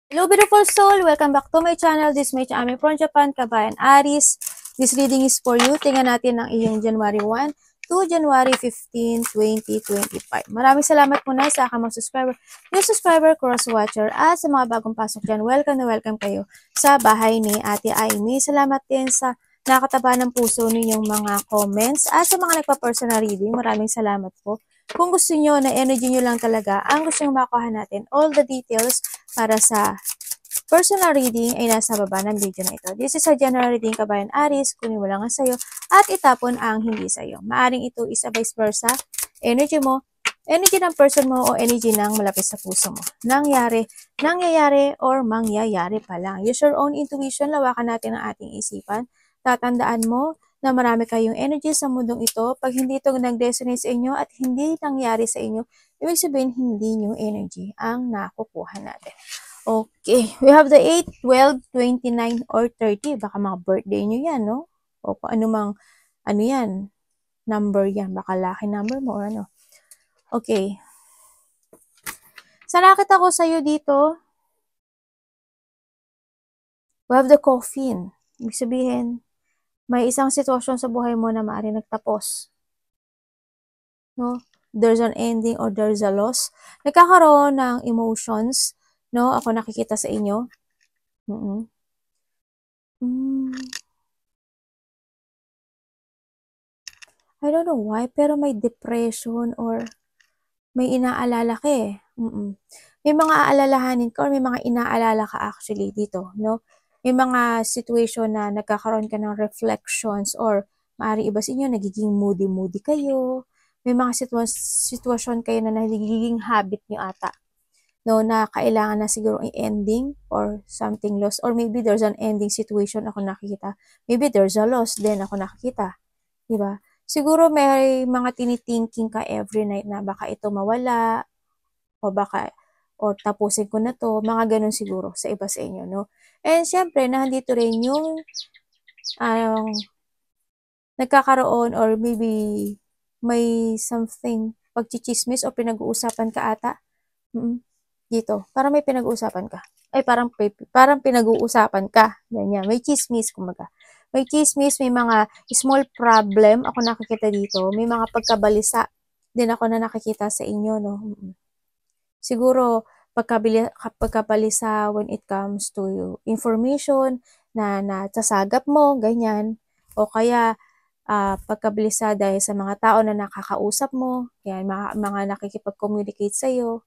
Hello beautiful soul! Welcome back to my channel. This is my channel from Japan, Kabayan Aris. This reading is for you. Tingnan natin ang iyong January 1 to January 15, 2025. Maraming salamat muna sa aking mga subscriber, new subscriber, cross-watcher, at sa mga bagong pasok dyan. Welcome na welcome kayo sa bahay ni Ate Aimee. Salamat din sa nakataba ng puso ninyong mga comments at sa mga nagpa-personal reading. Maraming salamat po. Kung gusto nyo na energy nyo lang talaga, ang gusto nyo makuha natin, all the details para sa personal reading ay nasa baba ng video na ito. This is a general reading, Kabayan Aris. Kunin mo lang ang sayo at itapon ang hindi sayo. Maaring ito is a vice versa. Energy mo, energy ng person mo o energy ng malapit sa puso mo. Nangyayari or mangyayari pa lang. Use your own intuition. Lawakan natin ang ating isipan. Tatandaan mo na marami kayong energy sa mundong ito. Pag hindi ito nag-resonate sa inyo at hindi nangyari sa inyo, ibig sabihin hindi nyo energy ang nakukuha natin. Okay, we have the 8, 12, 29, or 30. Baka mga birthday nyo yan, no? O ano mang, ano yan, number yan. Baka lucky number mo or ano. Okay. Sa nakita ko sa'yo dito, we have the coffin. Ibig sabihin, may isang sitwasyon sa buhay mo na maaari nagtapos. No? There's an ending or there's a loss. Nagkakaroon ng emotions, no? Ako nakikita sa inyo. I don't know why, pero may depression or may inaalala ka eh. May mga aalalahanin ka or may mga inaalala ka actually dito, no? May mga situation na nagkakaroon ka ng reflections or maaari iba sa inyo, nagiging moody kayo. May mga sitwasyon kayo na nagiging habit nyo ata, no? Na kailangan na siguro i-ending or something lost. Or maybe there's an ending situation ako nakikita. Maybe there's a loss din ako nakikita. Diba? Siguro may mga tinitinking ka every night na baka ito mawala o baka or tapusin ko na to, mga ganun siguro sa iba sa inyo, no? And syempre, nandito rin yung nagkakaroon or maybe may something pagchichismis o pinag-uusapan ka ata. Dito, parang may pinag-uusapan ka. Ay, parang pinag-uusapan ka. Ganyan, may chismis, kumaga. May chismis, may mga small problem ako nakikita dito. May mga pagkabalisa din ako na nakikita sa inyo, no? Siguro, pagkabalisa when it comes to information na nasasagap mo, ganyan. O kaya, pagkabalisa dahil sa mga tao na nakakausap mo, yan, mga nakikipag-communicate sa'yo.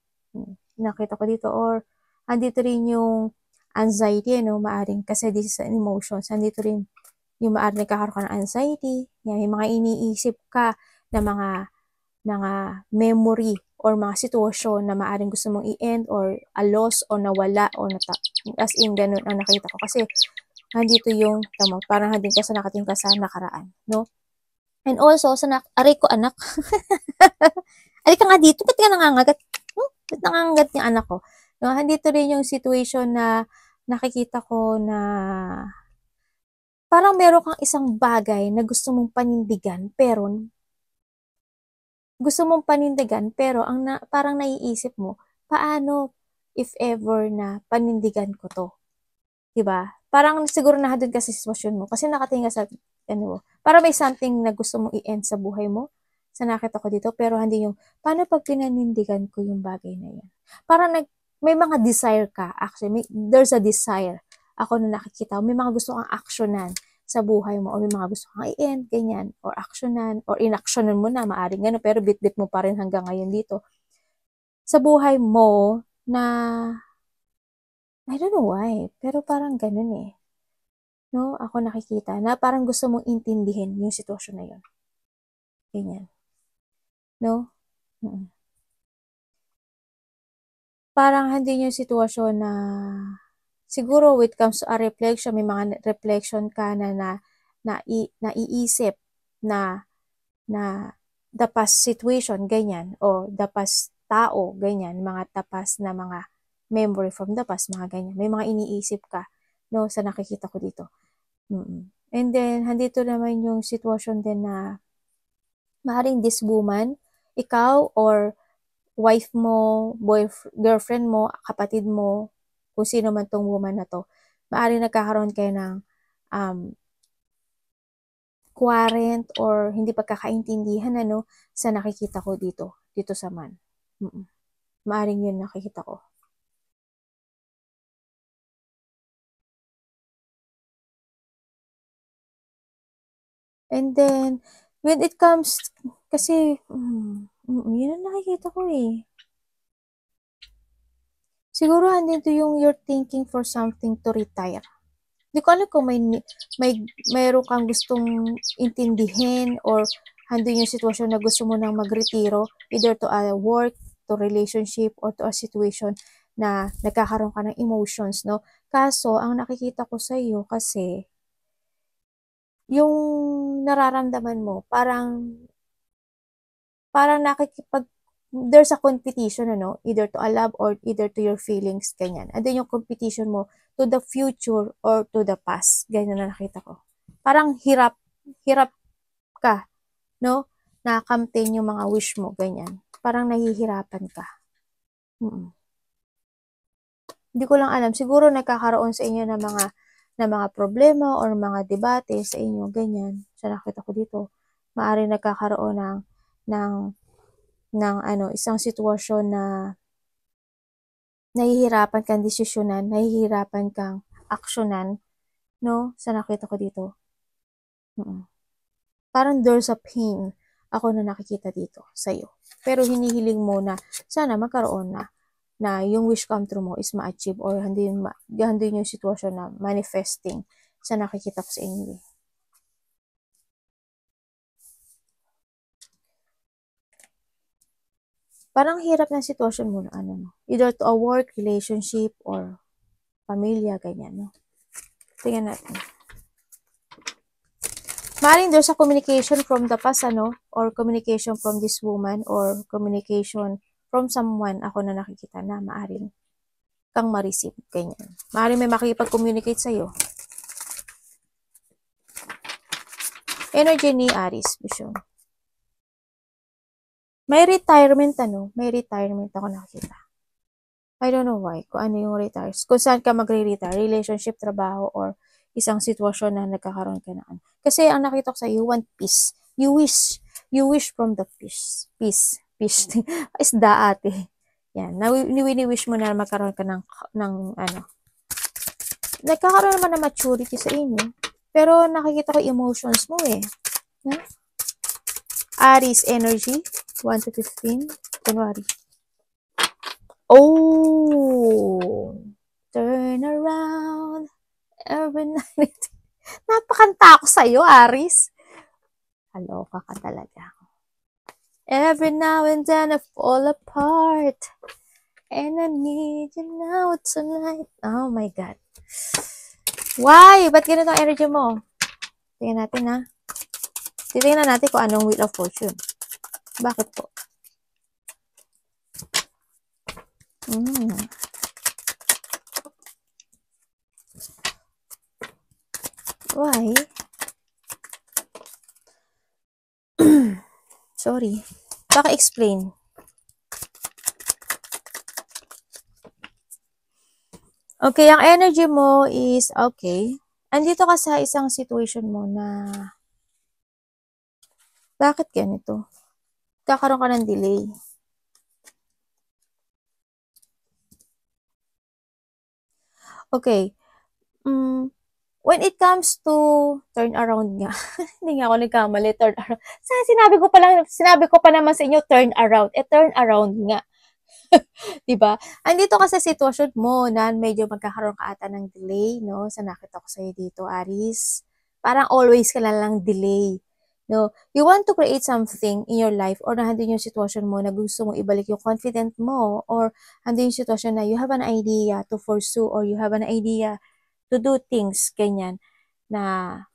Nakita ko dito, or andito rin yung anxiety, no? Maaring, kasi this is an emotions, andito rin yung maaring nagkakaroon ka ng anxiety, yan, yung mga iniisip ka na mga memory or mga sitwasyon na maaring gusto mong i-end or a loss o nawala o as in ganun ang nakita ko. Kasi andito yung tama, parang hindi ka sa nakatingin ka sa nakaraan, no? And also, aray ko anak. Aray ka nga dito, ba't ka nangangagat? Ba't nangangagat yung anak ko? No, andito rin yung situation na nakikita ko na parang meron kang isang bagay na gusto mong panindigan, pero parang naiisip mo, paano if ever na panindigan ko to? Diba? Parang siguro na doon kasi sitwasyon mo. Kasi nakatingin sa, parang may something na gusto mong i-end sa buhay mo. Sa nakita ko dito, pero hindi yung, paano pag pinanindigan ko yung bagay na yan? Parang may mga desire ka, actually. There's a desire. Ako na nakikita, may mga gusto kang actionan sa buhay mo, o may mga gusto kang i-end, ganyan, or actionan, or inactionan mo na, maaring gano'n, pero bit-bit mo pa rin hanggang ngayon dito. Sa buhay mo, na, I don't know why, pero parang ganun eh. No, ako nakikita, na parang gusto mong intindihin yung sitwasyon na yun. Ganyan. No? Parang hindi yung sitwasyon na, siguro when it comes to a reflection, may mga reflection ka na naiisip na the past situation, ganyan, o the past tao, ganyan, mga tapas na mga memory from the past, mga ganyan. May mga iniisip ka, no, sa nakikita ko dito. And then, handito naman yung sitwasyon din na maaaring this woman, ikaw or wife mo, girlfriend mo, kapatid mo, kung sino man tong woman na to, maaaring nagkakaroon kayo ng quarrel or hindi pagkakaintindihan ano sa nakikita ko dito sa man. Maaaring yun nakikita ko. And then, when it comes, kasi, yun ang nakikita ko eh. Siguro andito yung you're thinking for something to retire. Hindi ko alam kung mayroon kang gustong intindihin or handun yung sitwasyon na gusto mo nang magretiro, either to a work, to relationship, or to a situation na nagkakaroon ka ng emotions, no? Kaso, ang nakikita ko sa iyo kasi, yung nararamdaman mo, parang there's a competition, ano? Either to a love or either to your feelings, ganyan. Andun yung competition mo to the future or to the past. Ganyan na nakita ko. Parang hirap ka, no? Na-campaign yung mga wish mo, ganyan. Parang nahihirapan ka. Hindi ko lang alam. Siguro nagkakaroon sa inyo ng mga problema or mga debate sa inyo, ganyan. Sa nakita ko dito. Maaaring nagkakaroon ng isang sitwasyon na nahihirapan kang desisyonan, nahihirapan kang aksyonan, no? Sa nakita ko dito. Parang there's a pain ako na nakikita dito sa'yo. Pero hinihiling mo na sana magkaroon na yung wish come true mo is ma-achieve or handin yung sitwasyon na manifesting sa nakikita ko sa inyo. Parang hirap ng sitwasyon mo na either to a work, relationship, or pamilya, ganyan, no? Tingnan natin. Maaaring there's a communication from the past, or communication from this woman, or communication from someone ako na nakikita na maaaring kang ma-receive, ganyan. Maaaring may makikipag-communicate sa'yo. Energy ni Aries, vision. May retirement, may retirement ako nakikita. I don't know why, kung ano yung retires. Kung saan ka magre-retire, relationship, trabaho, or isang sitwasyon na nagkakaroon ka na. Kasi ang nakita ko sa you want peace. You wish from the peace. Peace. Isda ate. Yan. Wini-wish mo na magkaroon ka ng nagkakaroon naman ng maturity sa inyo. Pero nakikita ko emotions mo eh. Aries energy, 1 to 15, January. Oh! Turn around every night. Napakanta ako sa'yo, Aries. Kaloka ka talaga. Every now and then I fall apart. And I need you now tonight. Oh my God. Why? Ba't ganito ang energy mo? Tingnan natin ha. Titingnan natin kung anong Wheel of Fortune. Bakit po? Why? Sorry. Baka explain. Okay, ang energy mo is okay. Andito ka sa isang situation mo na bakit ganito? Kakaroon ka ng delay. Okay. When it comes to turn around nga, hindi nga ako nagkamali, turn around. Sinabi ko pa naman sa inyo, turn around. Turn around nga. Diba? Andito ka sa sitwasyon mo na medyo magkakaroon ka ata ng delay, no? Sa nakita ko sa'yo dito, Aries. Parang always ka lang delay. No? You want to create something in your life or nandun yung sitwasyon mo na gusto mo ibalik yung confident mo or nandun yung sitwasyon na you have an idea to pursue or you have an idea to do things, ganyan, na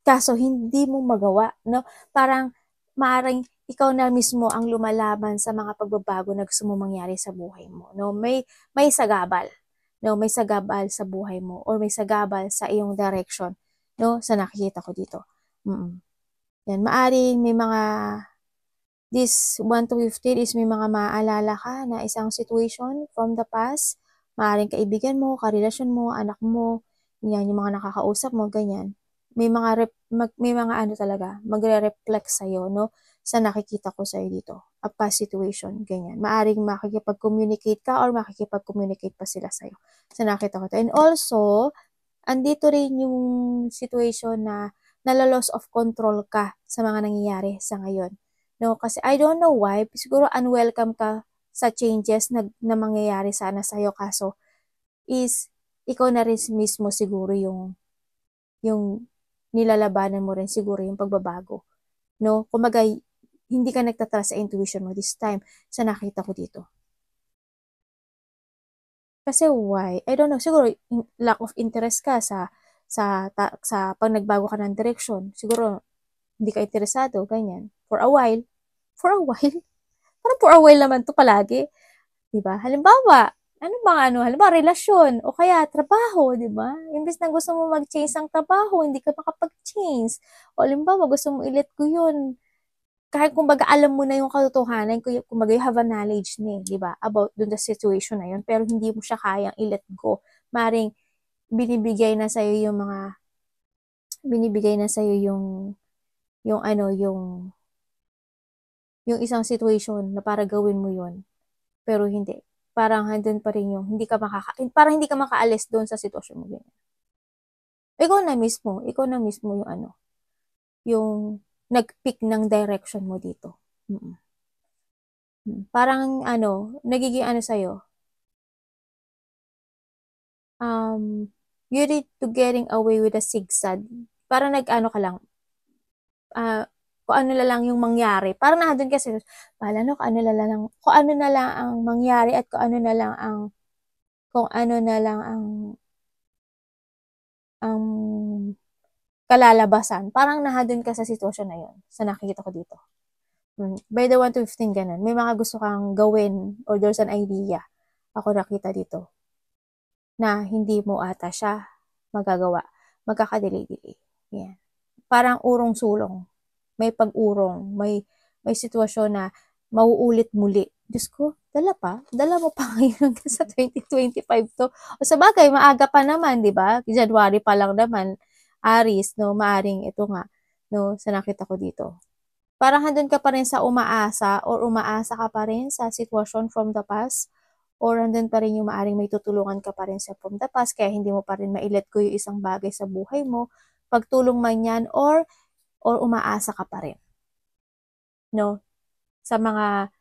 kaso hindi mo magawa, no? Parang maaaring ikaw na mismo ang lumalaban sa mga pagbabago na gusto mo mangyari sa buhay mo, no? May sagabal, no? May sagabal sa buhay mo or may sagabal sa iyong direction, no? Sa nakikita ko dito. Yan, maaaring may mga This 1 to 15 is may mga maaalala ka na isang situation from the past. Maaaring kaibigan mo, karelasyon mo, anak mo, yan, yung mga nakakausap mo, ganyan. May mga ano talaga, magre-reflect sa'yo, no? Sa nakikita ko sa'yo dito. A past situation, ganyan. Maaaring makikipag-communicate ka or makikipag-communicate pa sila sa'yo. Sa nakita ko to. And also, andito rin yung situation na nala-loss of control ka sa mga nangyayari sa ngayon. No, kasi I don't know why, siguro unwelcome ka sa changes na mangyayari sana sa'yo, kaso is ikaw na rin mismo siguro yung nilalabanan mo rin siguro yung pagbabago. No, kumbaga hindi ka nagtatrust sa intuition mo this time sa nakita ko dito. Kasi why? I don't know, siguro lack of interest ka sa pag nagbago ka ng direction. Siguro hindi ka interesado, ganyan. For a while. Parang for a while naman to palagi. 'Di ba? Halimbawa, halimbawa relasyon o kaya trabaho, 'di ba? Imbes na gusto mo mag-change ng trabaho, hindi ka makapag-change. O halimbawa, gusto mo i-let go 'yun. Kahit kumbaga alam mo na yung katotohanan, kumbaga you have a knowledge na, 'di ba? About dun sa situation na 'yun, pero hindi mo siya kayang i-let go. Maring binibigay na sa'yo yung ano, yung isang situation na para gawin mo 'yun. Pero hindi. Parang handun pa rin yung parang hindi ka makaalis doon sa sitwasyon mo ganyan. Ikaw na mismo yung ano, yung nag-pick ng direction mo dito. Parang ano, nagiging ano sa'yo, you need to getting away with a zigzag. Parang nag-ano ka lang, kung ano na lang yung mangyari. Parang nandun kasi, bahala no, kung ano na lang ang mangyari at kung ano na lang ang kalalabasan. Parang nandun ka sa sitwasyon na yun, sa nakikita ko dito. By the 1 to 15, ganun. May mga gusto kang gawin or there's an idea. Ako nakita dito na hindi mo ata siya magagawa. Magkakadelay-delay. Yan. Parang urong-sulong. May pag-urong. May sitwasyon na mauulit muli. Diyos ko, dala mo pa ngayon sa 2025 to. O sa bagay, maaga pa naman, di ba? January pa lang naman, Aries, no, maaring ito nga, no, sa nakita ko dito. Parang handun ka pa rin sa umaasa or umaasa ka pa rin sa sitwasyon from the past or handun pa rin yung maaring may tutulungan ka pa rin sa from the past kaya hindi mo pa rin mailet go yung isang bagay sa buhay mo, pagtulong man yan or umaasa ka pa rin. No? Sa mga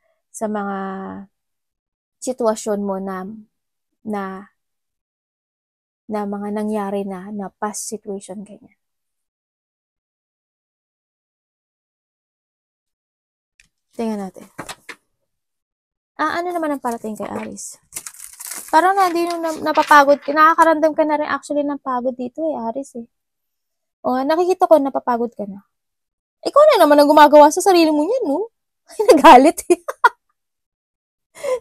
sitwasyon mo na mga nangyari na past situation ganyan. Tingnan natin. Ano naman ang parating kay Aries? Parang hindi nung napapagod ka. Nakakaramdam ka na rin actually ng pagod dito Aries eh. O, nakikita ko napapagod ka na. Ikaw na naman ang gumagawa sa sarili mo niyan, no? Nagalit eh.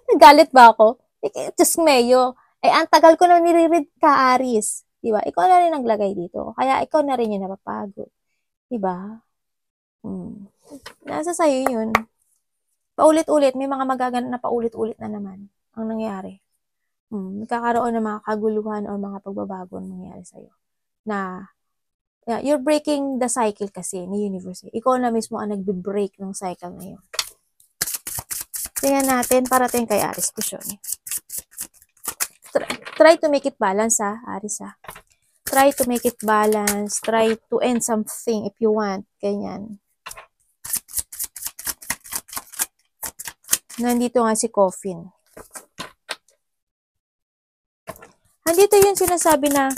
Nagalit ba ako? Diyos meyo. Ang tagal ko na nire-read ka, Aries. Diba? Ikaw na rin naglagay dito. Kaya ikaw na rin yung napapagod. Diba? Nasa sayo yun. Paulit-ulit, may mga magaganap na paulit-ulit na naman ang nangyayari. Nagkakaroon ng mga kaguluhan o mga pagbabago ang nangyayari sa'yo. Na, you're breaking the cycle kasi ni universe. Ikaw na mismo ang nagbe-break ng cycle na yun. Tingnan natin, parating kay Aries ko siya. Try to make it balance, Aries, Try to make it balance. Try to end something if you want. Ganyan. Nandito nga si Coffin. Nandito yung sinasabi na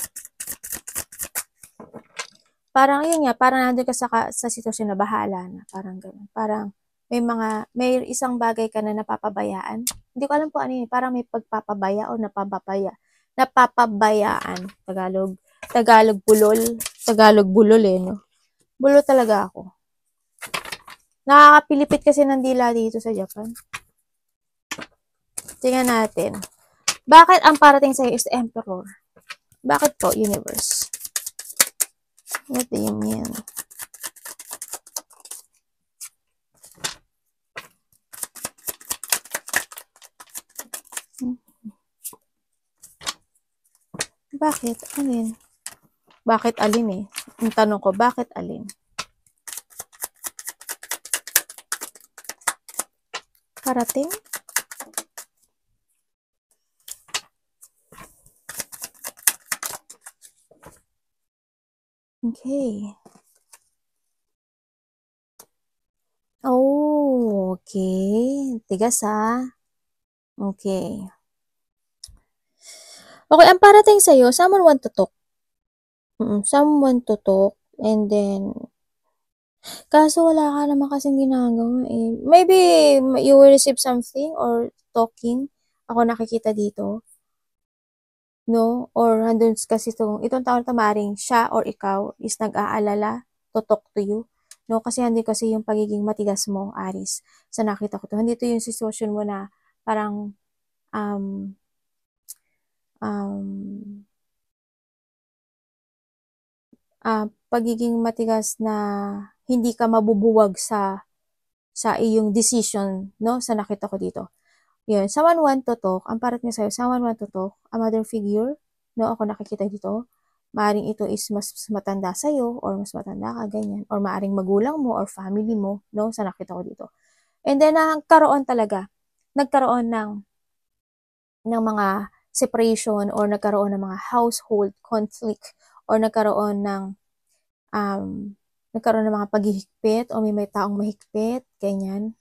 parang yun nga, parang nandun ka sa sitwasyon na bahala na. Parang gano'n. Parang may isang bagay ka na napapabayaan. Hindi ko alam po ano yun. Parang may pagpapabaya o napapabayaan. Tagalog bulol. Tagalog bulol no? Bulol talaga ako. Nakakapilipit kasi ng dila dito sa Japan. Tingnan natin. Bakit ang parating sa'yo is the Emperor? Bakit po, Universe? What do you mean? Bakit? Alin? Bakit alin eh? Yung tanong ko, bakit alin? Parating? Okay. Oh, okay. Tigas ha. Okay. Okay, ang parating sa'yo, someone want to talk. Someone to talk. And then, kaso wala ka naman kasing ginagawa eh. Maybe you will receive something or talking. Ako nakikita dito. No? Or handun kasi itong taon na maring siya or ikaw is nag-aalala to talk to you. No? Kasi hindi kasi yung pagiging matigas mo, Aris. Sa nakita ko to. Hindi to yung sitwasyon mo na parang um, um, pagiging matigas na hindi ka mabubuwag sa iyong decision, no? Sa nakita ko dito. Yun, someone want to talk, ang parat niya sa'yo, someone want to talk, a mother figure, no? Ako nakikita dito, maaring ito is mas matanda sa'yo, or mas matanda ka, ganyan, or maaring magulang mo, or family mo, no? Sa nakita ko dito. And then, nagkaroon ng mga separation, or nagkaroon ng mga household conflict, or nagkaroon ng mga paghihigpit, o may taong mahigpit, ganyan.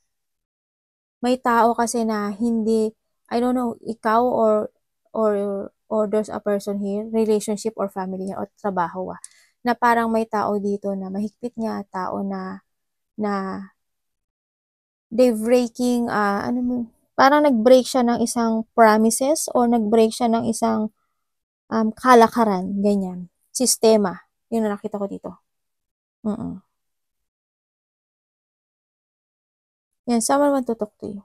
May tao kasi na hindi, I don't know, ikaw or there's a person here, relationship or family or trabaho na parang may tao dito na mahigpit nga, tao na they breaking, parang nag-break siya ng isang promises or nag-break siya ng isang kalakaran, ganyan, sistema. Yun na nakita ko dito. Yan, someone want to talk to you.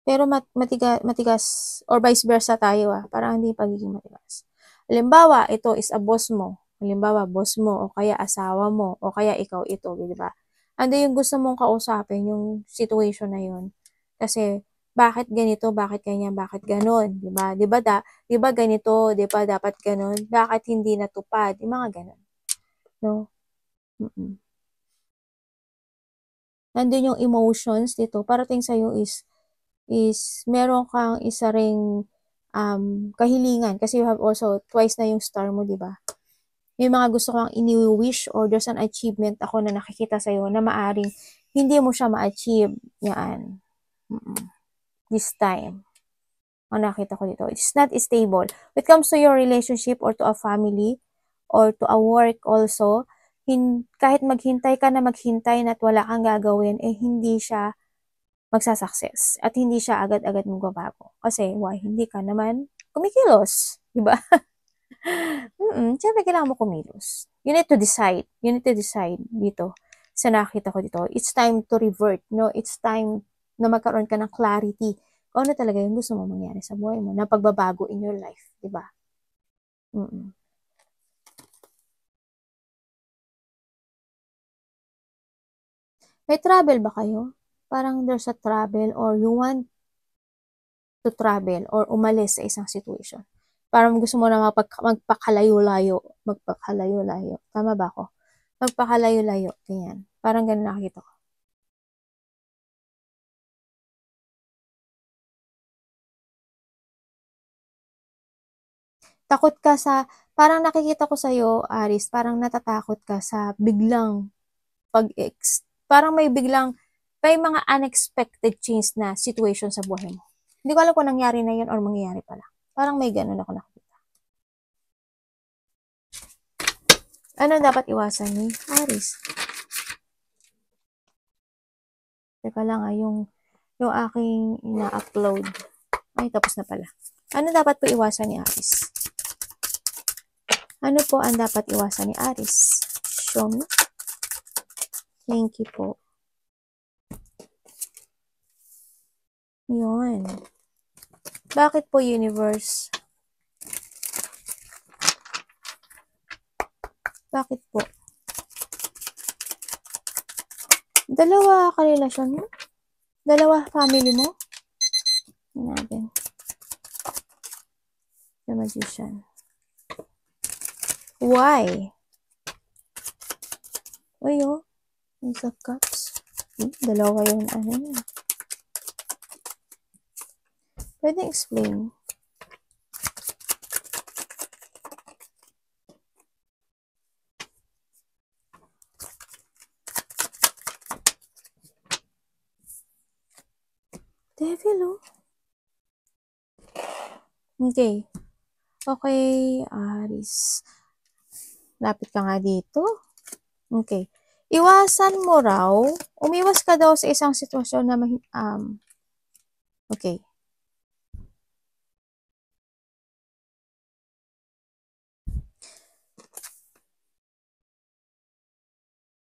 Pero matigas or vice versa tayo parang hindi pagiging matigas. Halimbawa, ito is a boss mo. Halimbawa, boss mo o kaya asawa mo o kaya ikaw ito, di ba? Ano yung gusto mong kausapin, yung situation na yun. Kasi, bakit ganito, bakit ganyan, bakit ganon, di ba? Di ba ganito, di ba dapat ganon, bakit hindi natupad, yung mga ganon. No? Nandun yung emotions dito, parating sa'yo is meron kang isa ring kahilingan kasi you have also twice na yung star mo, di ba? May mga gusto kang ini-wish or there's an achievement ako na nakikita sa'yo na maaring hindi mo siya ma-achieve. Yan. This time. Ang nakita ko dito. It's not stable. When it comes to your relationship or to a family or to a work also, kahit maghintay ka na maghintay na at wala kang gagawin, hindi siya magsasucess at hindi siya agad-agad magbabago. Kasi, why? Hindi ka naman kumikilos. Diba? Siyempre, kailangan mo kumilos. You need to decide. You need to decide dito. Sa nakita ko dito, it's time to revert. No? It's time na magkaroon ka ng clarity kung ano talaga yung gusto mo mangyari sa buhay mo, na pagbabago in your life. Diba? May travel ba kayo? Parang there's a travel or you want to travel or umalis sa isang situation. Parang gusto mo na magpakalayo-layo. Tama ba ako? Magpakalayo-layo. Ganyan. Parang ganun nakikita ko. Takot ka parang nakikita ko sa'yo, Aris, parang natatakot ka sa biglang parang may mga unexpected change na situation sa buhay mo. Hindi ko alam kung nangyari na yun or mangyayari pala. Parang may ganun ako nakikita. Ano dapat iwasan ni Aris? Teka lang yung aking ina-upload. Ay, tapos na pala. Ano dapat po iwasan ni Aris? Ano po ang dapat iwasan ni Aris? Show me. Thank you po. Yun. Bakit po, universe? Bakit po? Dalawa karelasyon mo? Dalawa family mo? Natin. The Magician. Why? Uy, oh. Ace of Cups. Dalawa yung ano niya. Pwede explain. Devil, oh. Okay. Okay, Aries. Lapit ka nga dito. Okay. Iwasan mo raw, umiwas ka daw sa isang sitwasyon na okay.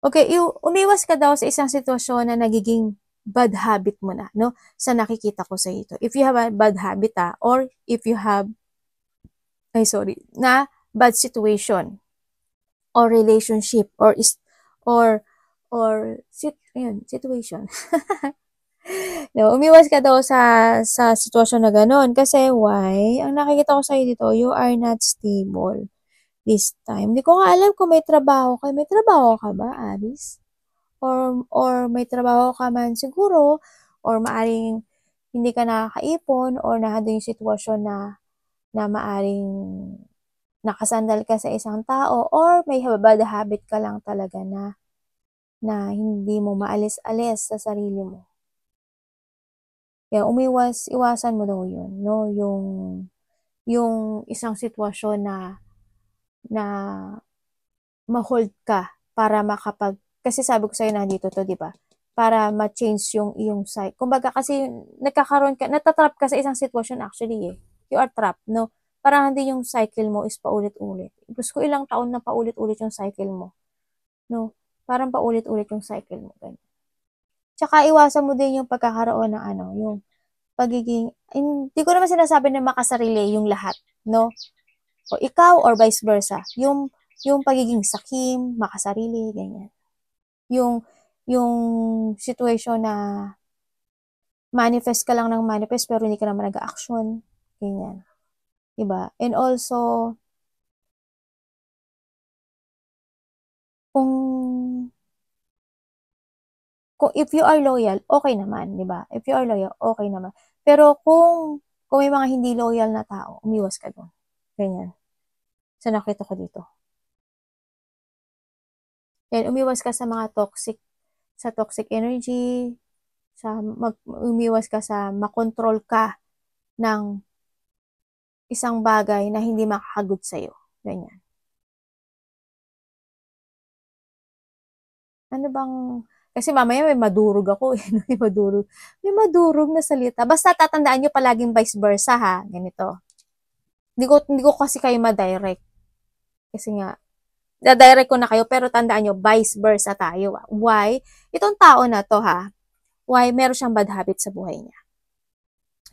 Okay, umiwas ka daw sa isang sitwasyon na nagiging bad habit mo na, no? Sa nakikita ko sa ito. If you have a bad habit, or if you have, na bad situation, or relationship, or situation. No, umiwas ka daw sa sitwasyon na gano'n. Kasi why? Ang nakikita ko sa'yo dito, you are not stable this time. Hindi ko nga alam kung may trabaho ka. May trabaho ka ba, Aris? Or may trabaho ka man siguro, or maaring hindi ka nakakaipon, or nandun yung sitwasyon na maaring nakasandal ka sa isang tao, or may bad habit ka lang talaga na hindi mo maalis-alis sa sarili mo. Kaya iwasan mo daw yun, no? Yung isang sitwasyon na ma-hold ka para kasi sabi ko sa'yo nandito to, di ba? Para ma-change yung iyong cycle. Kumbaga kasi natatrap ka sa isang sitwasyon actually eh. You are trapped, no? Parang hindi yung cycle mo is paulit-ulit. Gusto ko ilang taon na paulit-ulit yung cycle mo. No? Parang paulit-ulit yung cycle mo. Ganyan. Tsaka iwasan mo din yung pagkakaroon ng yung pagiging, hindi ko naman sinasabi na makasarili yung lahat, no? O ikaw or vice versa. Yung pagiging sakim, makasarili, ganyan. Yung situation na manifest ka lang ng manifest pero hindi ka naman nag-action, ganyan. Diba? And also, kung if you are loyal, okay naman, diba? If you are loyal, okay naman. Pero kung may mga hindi loyal na tao, umiwas ka doon. Ganyan. So, nakita ko dito. Then, umiwas ka sa mga toxic energy, umiwas ka sa makontrol ka ng isang bagay na hindi makakagood sa'yo. Ganyan. Ano bang, kasi mamaya may madurog ako eh. May madurog na salita. Basta tatandaan nyo palaging vice versa ha. Ganito. Hindi ko kasi kayo ma-direct. Kasi nga, da-direct ko na kayo, pero tandaan nyo, vice versa tayo. Why? Itong tao na to ha, why meron siyang bad habit sa buhay niya.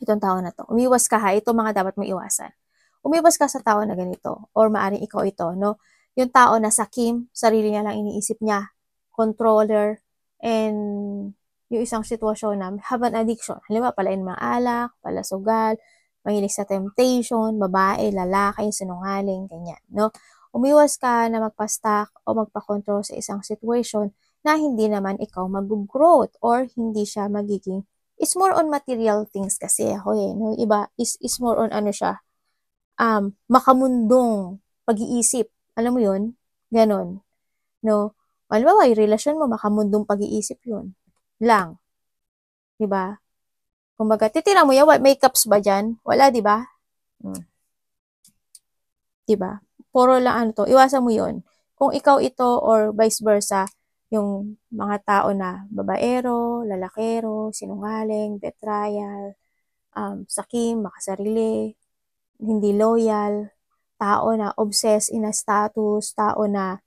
Itong tao na to. Umiwas ka ha, ito mga dapat mong iwasan. Umiwas ka sa tao na ganito, or maaring ikaw ito, no? Yung tao na sakim, sarili niya lang iniisip niya, controller, and yung isang sitwasyon na have an addiction. Halimbawa, palain mga alak, palasugal, mahilig sa temptation, babae, lalaki, sinungaling, ganyan, no? Umiwas ka na magpa-stack o magpa-control sa isang situation na hindi naman ikaw mag-growth or hindi siya magiging, it's more on material things kasi ako eh, no? Iba, is more on ano siya, makamundong pag-iisip. Alam mo yun? Ganon. No? Halimbawa, yung relasyon mo, makamundong pag-iisip yun. Lang. Diba? Kumbaga, titira mo yan, may cups ba dyan? Wala, diba? Diba? Puro lang ano to. Iwasan mo yun. Kung ikaw ito or vice versa, yung mga tao na babaero, lalakero, sinungaling, betrayal, sakim, makasarili, hindi loyal, tao na obsessed in a status, tao na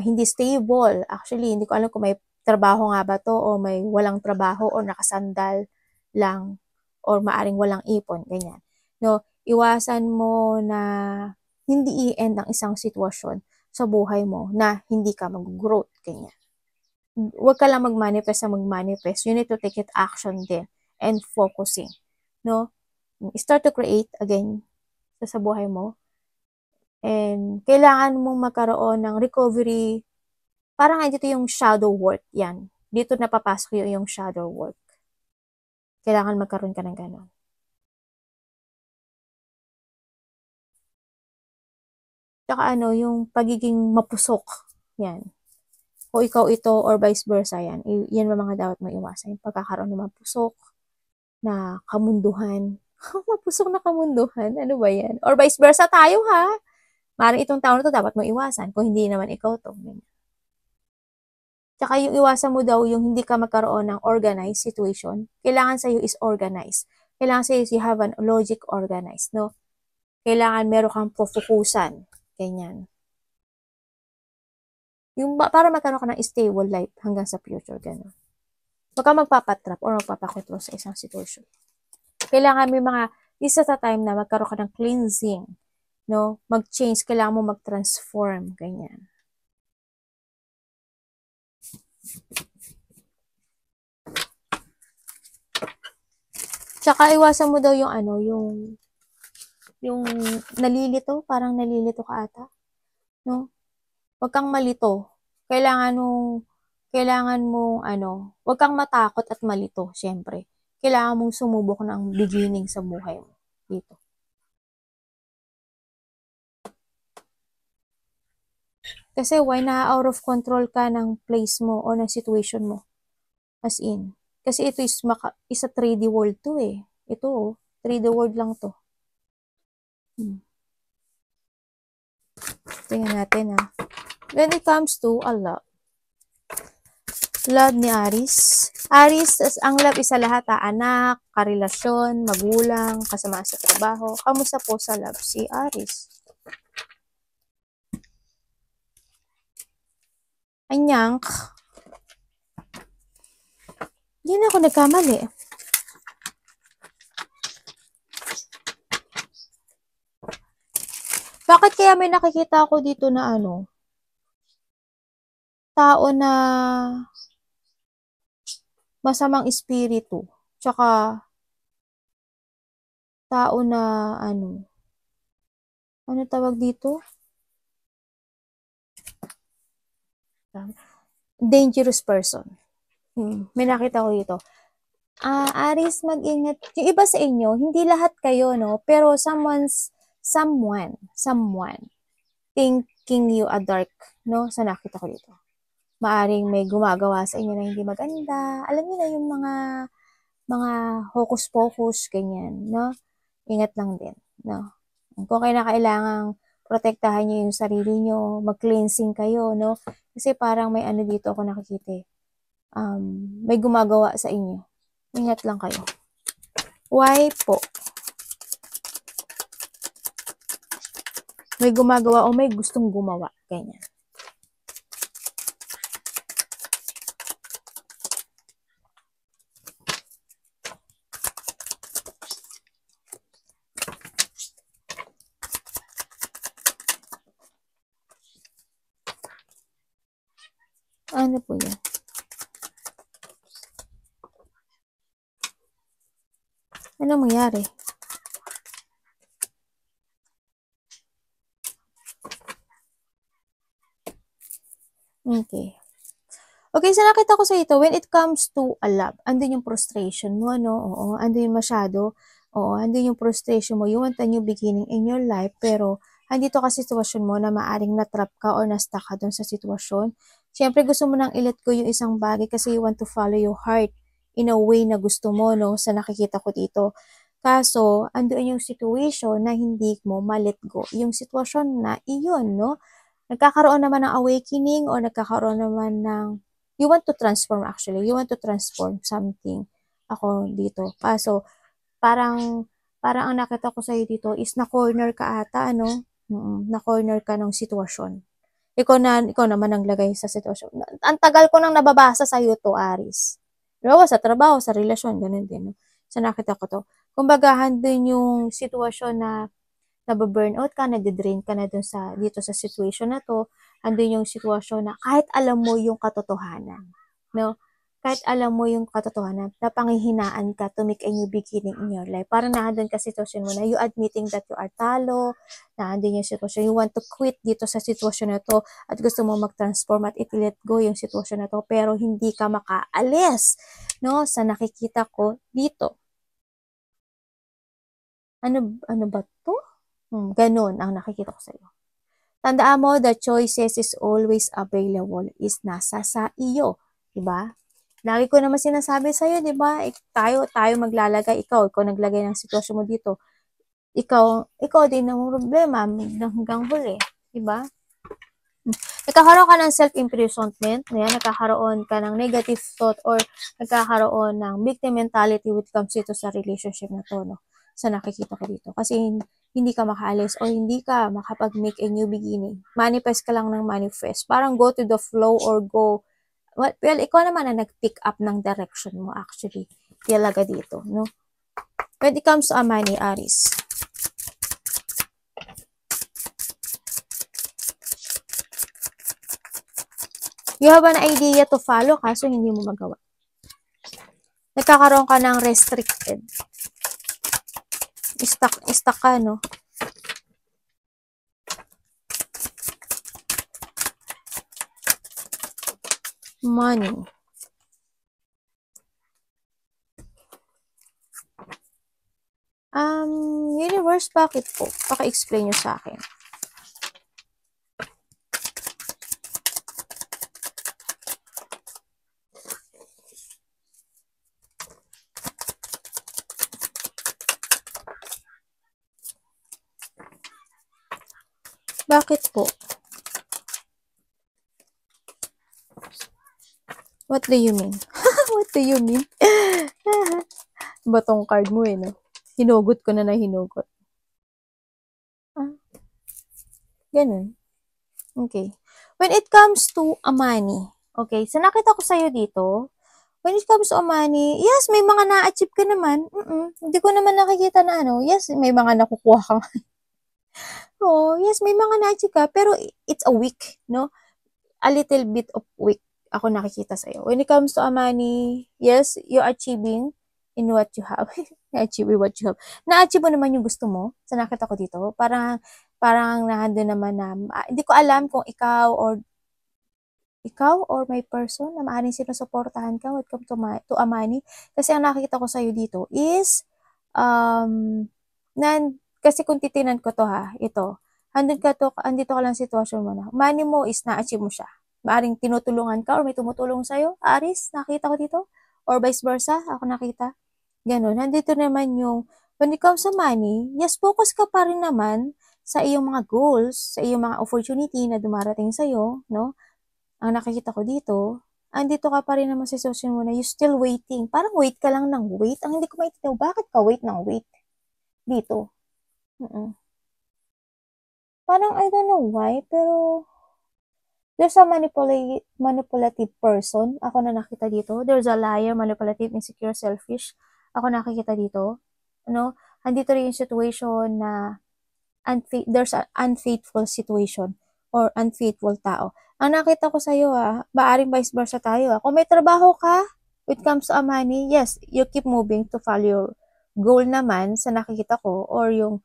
hindi stable. Actually, hindi ko alam kung may trabaho nga ba to o may walang trabaho o nakasandal lang or maaring walang ipon, ganyan. No, iwasan mo na hindi i-end ang isang sitwasyon sa buhay mo na hindi ka mag-growth, ganyan. Huwag ka lang mag-manifest. You need to take it action din and focusing. No? Start to create again. sa buhay mo. And kailangan mong magkaroon ng recovery. Parang dito yung shadow work. Yan. Dito napapasok yung shadow work. Kailangan magkaroon ka ng gano'n. Tsaka yung pagiging mapusok. Yan. O ikaw ito or vice versa yan. Yan ang mga dapat mo iwasan. Yung pagkakaroon ng mapusok na kamunduhan. Mapusok na kamunduhan? Ano ba yan? Or vice versa tayo ha. Maring itong tao na to dapat mo iwasan. Kung hindi naman ikaw to. Tsaka yung iwasan mo daw yung hindi ka magkaroon ng organized situation. Kailangan sa'yo is organized. Kailangan sa'yo is you have an logic organized, no? Kailangan meron kang pufukusan. Ganyan. Yung para magkaroon ka ng stable life hanggang sa future, gano'n. Huwag ka magpapatrap or magpapakontrol sa isang situation. Kailangan may mga isa sa time na magkaroon ka ng cleansing, no? Mag-change, kailangan mo mag-transform, ganyan. Tsaka iwasan mo daw yung yung nalilito, parang nalilito ka ata, no? Huwag kang malito. Kailangan mong huwag kang matakot at malito, syempre. Kailangan mong sumubok ng beginning sa buhay mo dito. Kasi why na out of control ka ng place mo o ng situation mo? As in. Kasi ito is a 3D world to eh. Ito 3D world lang to. Tingnan natin ha. When it comes to love ni Aries. Aries, ang love isa lahat ha. Anak, karelasyon, magulang, kasama sa trabaho. Kamusta po sa love si Aries? Anyang. Hindi na ako nagkamali. Bakit kaya may nakikita ako dito na tao na masamang espiritu, tsaka tao na ano tawag dito? Dangerous person. May nakita ko dito. Aries, mag-ingat. Yung iba sa inyo, hindi lahat kayo, no? Pero someone thinking you a dark, no? Sa nakita ko dito. Maaring may gumagawa sa inyo na hindi maganda. Alam niyo na yung mga hocus-pocus, ganyan, no? Ingat lang din, no? Kung kayo na kailangang protektahan niyo yung sarili niyo, mag-cleansing kayo, no? Kasi parang may dito ako nakikita. May gumagawa sa inyo. Ingat lang kayo. Why po? May gumagawa o may gustong gumawa. Ganyan. Ano po yan? Ano mangyari? Okay. Okay, so nakita ko sa ito, when it comes to a love, andun yung frustration mo, ano? Oo, andun yung masyado. Oo, andun yung frustration mo. You want a new beginning in your life, pero andito ka sitwasyon mo na maaring natrap ka or na-stuck ka dun sa sitwasyon. Siyempre, gusto mo nang i-let go yung isang bagay kasi you want to follow your heart in a way na gusto mo, no? Sa nakikita ko dito. Kaso, andun yung situation na hindi mo ma-let go. Yung sitwasyon na iyon, no? Nagkakaroon naman ng awakening o nagkakaroon naman ng you want to transform actually. You want to transform something. Ako dito. Kaso, parang ang nakita ko sa'yo dito is na-corner ka ata, ano? Na-corner ka ng sitwasyon. Ikaw naman ang lagay sa sitwasyon. Ang tagal ko nang nababasa sa'yo to, Aris. Diba, sa trabaho, sa relasyon, ganun din. No? So, nakita ko to. Kumbaga, handun yung sitwasyon na nababurnout ka, nade-drain ka na dito sa situation na to, andun yung sitwasyon na kahit alam mo yung katotohanan, no? kahit alam mo yung katotohanan, napanghihinaan ka to make a new beginning in your life. Parang naandun ka sitwasyon mo na you admitting that you are talo, naandun yung sitwasyon, you want to quit dito sa sitwasyon na to, at gusto mo mag-transform at i-let go yung sitwasyon na to, pero hindi ka makaalis, no, sa nakikita ko dito. Ano ba to? Ganun ang nakikita ko sa iyo. Tandaan mo, the choices is always available, is nasa sa iyo, diba? Lagi ko naman sinasabi sa iyo, diba? Tayo maglalagay, ikaw naglagay ng sitwasyon mo dito. Ikaw din ang problema hanggang huli, diba? Nagkakaroon ka ng self-imprisonment, nagkakaroon ka ng negative thought or nagkakaroon ng victim mentality when it comes dito sa relationship na to, no? Sa nakikita ko dito. Kasi hindi ka makaalis o hindi ka makapag-make a new beginning. Manifest ka lang ng manifest. Parang go to the flow or go, well, ikaw naman na nag-pick up ng direction mo actually. Talaga dito, no? When it comes to money, Aries. You have an idea to follow, kaso hindi mo magawa. Nagkakaroon ka ng restricted. Stuck ka, no? Money. Universe, bakit po? Paka-explain nyo sa akin. Bakit po? What do you mean? What do you mean? Batong card mo no? Hinugot ko na hinugot. Ganun. Okay. When it comes to money, okay, so nakita ko sa'yo dito, when it comes to money, yes, may mga na-achieve ka naman. Hindi ko naman nakikita na yes, may mga nakukuha ka. Oh, yes, may mga na-achieve ka, pero it's a week, no? A little bit of week ako nakikita sa'yo. When it comes to money, yes, you're achieving in what you have. Na-achieve what you have. Na-achieve mo naman yung gusto mo. Sa nakita ko dito, parang nahando naman na, hindi ko alam kung ikaw or may person na maaaring sinusuportahan ka when it comes to money. Kasi ang nakikita ko sa'yo dito is, kasi kung titinan ko to ito, andito ka lang sitwasyon mo na, money mo is na-achieve mo siya. Maaring tinutulungan ka or may tumutulong sa'yo, Aries, nakita ko dito. Or vice versa, ako nakita. Ganun. Nandito naman yung, when it comes to money, yes, focus ka pa rin naman sa iyong mga goals, sa iyong mga opportunity na dumarating sa'yo, no? Ang nakikita ko dito, andito ka pa rin naman sa sitwasyon mo na you still waiting. Parang wait ka lang ng wait. Ang hindi ko maintindihan, bakit ka wait ng wait? Dito. Parang I don't know why, pero there's a manipulative person. Ako na nakita dito. There's a liar, manipulative, insecure, selfish. Ako nakikita dito. Andito rin yung situation na there's an unfaithful situation or unfaithful tao. Ang nakita ko sa'yo maaring vice versa tayo Kung may trabaho ka, when it comes to money, yes, you keep moving to follow your goal naman sa nakikita ko or yung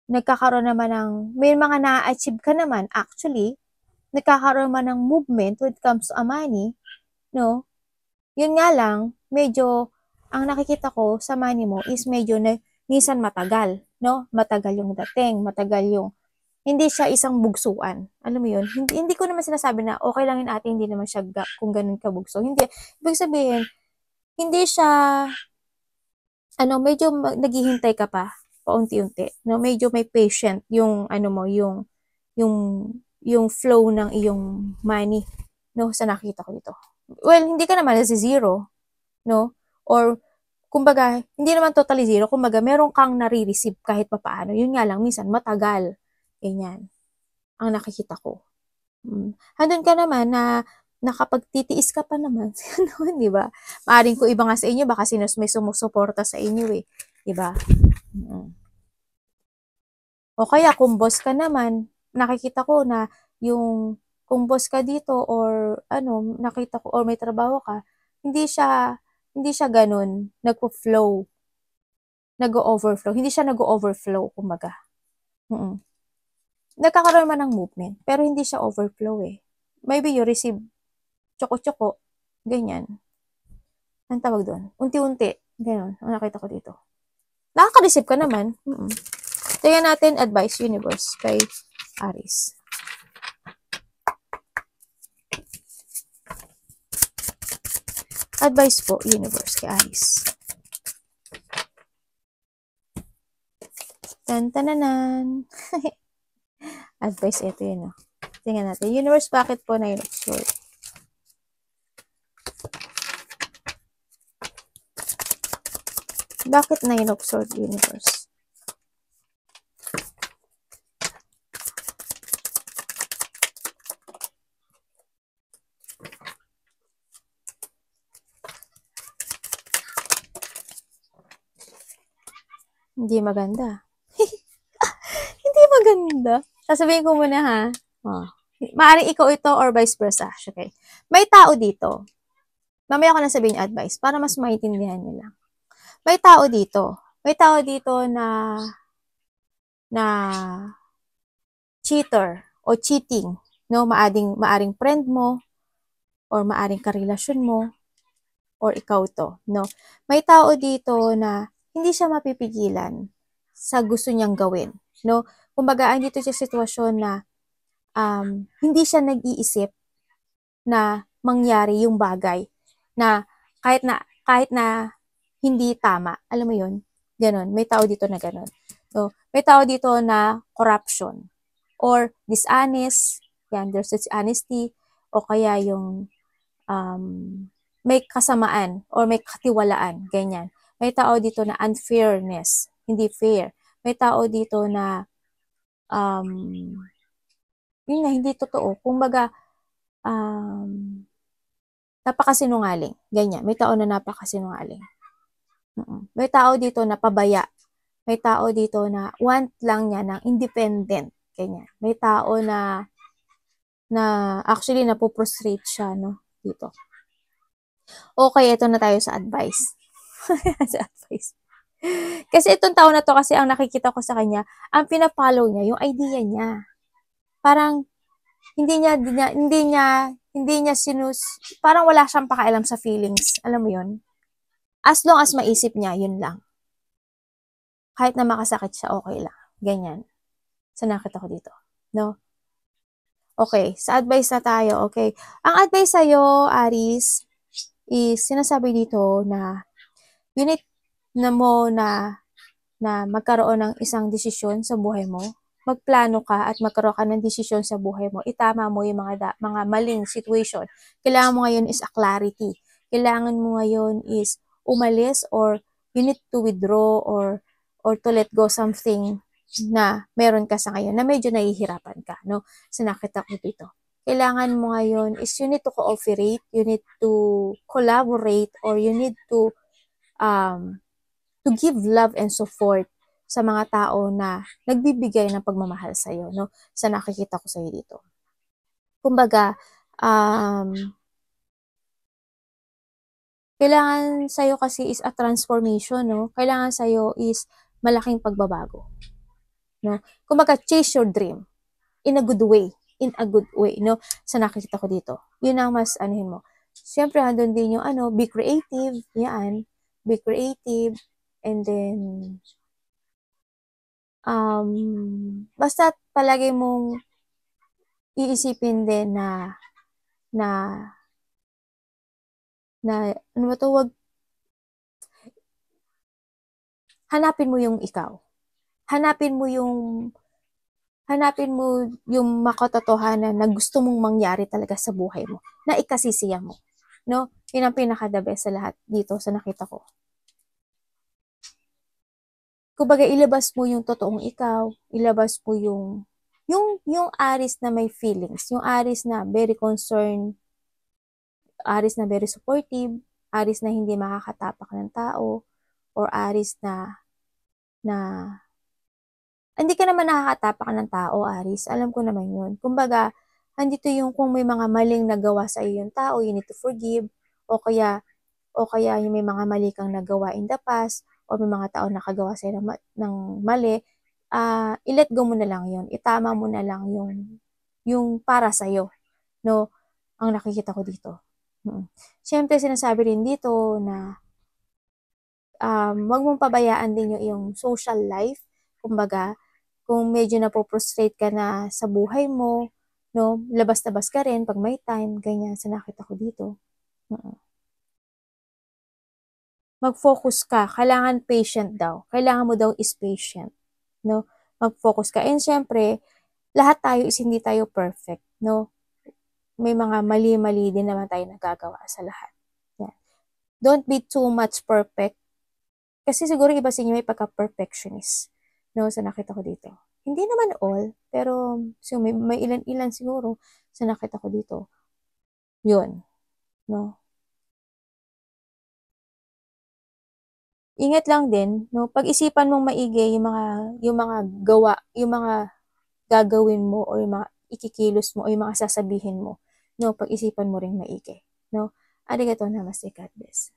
nagkakaroon naman ng, may mga na-achieve ka naman actually, nagkakaroon man ng movement when it comes to money, no? Yun nga lang, medyo, ang nakikita ko sa money mo is medyo minsan matagal, no? Matagal yung dating, matagal yung, hindi siya isang bugsuan. Alam mo yun? Hindi ko naman sinasabi na okay lang yun ate, hindi naman siya kung ganun ka bugso. Hindi. Ibig sabihin, hindi siya, medyo naghihintay ka pa, paunti-unti. No? Medyo may patient yung, yung flow ng iyong money, no, sa nakita ko dito. Well, hindi ka naman nasa zero, no? Or, kumbaga, hindi naman totally zero. Kumbaga, meron kang nare-receive kahit papaano. Yun nga lang, minsan, matagal. Ganyan. Ang nakikita ko. Handun ka naman na nakapagtitiis ka pa naman. Di ba? Maaring ko iba nga sa inyo, baka may sumusuporta sa inyo Di ba? O kaya, kung boss ka naman, nakikita ko na yung kung boss ka dito or nakita ko or may trabaho ka, hindi siya ganun, nagpo-flow, nag-o-overflow. Hindi siya nag-o-overflow, kumbaga. Nagkakaroon man ng movement, pero hindi siya overflow eh. Maybe you receive tsoko-tsoko, ganyan. Ang tawag doon? Unti-unti. Ganyan, ang nakita ko dito. Nakaka-receive ka naman. Tingnan natin, advice universe kay Aries. Advice po, universe kay Aries. Tan-tananan. Advice, ito yun. Tingnan natin. Universe, bakit po na yun? Sword. Bakit na yun of sword, universe? Hindi maganda. Hindi maganda. Sasabihin ko muna ha. Maaaring ikaw ito or vice versa. Okay. May tao dito. Mamaya ko na sabihin yung advice para mas maintindihan nyo lang. May tao dito. May tao dito na cheater o cheating. No? Maaring friend mo or maaring karelasyon mo or ikaw to. No? May tao dito na hindi siya mapipigilan sa gusto niyang gawin. No? Kumbaga, andito siya sitwasyon na hindi siya nag-iisip na mangyari yung bagay na kahit na hindi tama. Alam mo yun? Ganon. May tao dito na ganon. So, may tao dito na corruption or dishonest. Yan, there's dishonesty o kaya yung may kasamaan or may katiwalaan. Ganyan. May tao dito na unfairness. Hindi fair. May tao dito na yun na, hindi totoo. Kumbaga, napakasinungaling. Ganyan. May tao na napakasinungaling. May tao dito na pabaya. May tao dito na want lang niya ng independent. Ganyan. May tao na actually napoprostrate siya, no? Dito. Okay, ito na tayo sa advice. Sa advice. Kasi itong tao na to, kasi ang nakikita ko sa kanya, ang pinapollow niya, yung idea niya. Parang, hindi niya parang wala siyang pakialam sa feelings. Alam mo yun? As long as maisip niya, yun lang. Kahit na makasakit siya, okay lang. Ganyan. Sa nakita ko dito. No? Okay, sa advice na tayo. Okay. Ang advice sa'yo, Aries, is sinasabi dito na you need na mo na magkaroon ng isang desisyon sa buhay mo. Magplano ka at magkaroon ka ng desisyon sa buhay mo. Itama mo yung mga maling situation. Kailangan mo ngayon is a clarity. Kailangan mo ngayon is umalis or you need to withdraw or to let go something na meron ka sa ngayon na medyo nahihirapan ka, no? So, nakita ko dito. Kailangan mo ngayon is you need to cooperate, you need to collaborate, or you need to give love and support sa mga tao na nagbibigay ng pagmamahal sa iyo, no? Sa nakikita ko sa iyo dito. Kumbaga, kailangan sa iyo kasi is a transformation, no? Kailangan sa iyo is malaking pagbabago, no? Kumbaga, chase your dream in a good way, no? Sa nakikita ko dito. Yun ang mas anuhin mo. Siyempre, andun din yung be creative, yan. Be creative, and then basta palagi mong iisipin din na ano ba to, hanapin mo yung ikaw. Hanapin mo yung makatotohanan na gusto mong mangyari talaga sa buhay mo, na ikasisiya mo. No? Yun ang pinaka-the best sa lahat dito sa nakita ko. Kumbaga, ilabas mo yung totoong ikaw, ilabas mo yung Aries na may feelings, yung Aries na very concerned, Aries na very supportive, Aries na hindi makakatapak ng tao, or Aries na hindi ka naman nakakatapak ng tao, Aries. Alam ko naman yun. Kumbaga, andito yung kung may mga maling nagawa sa iyo yung tao, you need to forgive, o kaya o kaya yung may mga mali kang nagawa in the past, o may mga tao nakagawa sa'yo ng mali, i-let go mo na lang yun. Itama mo na lang yung para sa'yo, no? Ang nakikita ko dito. Siyempre, sinasabi rin dito na wag mong pabayaan din yung iyong social life. Kumbaga, kung medyo napoprostrate ka na sa buhay mo, no, labas-labas ka rin pag may time, ganyan, sa nakita ko dito. Mag-focus ka, kailangan patient daw. Kailangan mo daw is patient, no? Mag-focus ka. And syempre, lahat tayo is hindi tayo perfect, no? May mga mali-mali din naman tayo nagagawa sa lahat. Yan. Don't be too much perfect. Kasi siguro iba sa inyo may pagka-perfectionist, no? Sa nakita ko dito. Hindi naman all, pero so may ilan-ilan siguro sa nakita ko dito. Yun, no? Ingat lang din, no? Pag-isipan mong maigi yung mga gawa, yung mga gagawin mo o yung mga ikikilos mo o yung mga sasabihin mo, no? Pag-isipan mo ring maigi, no? Arigatou namaste, God bless.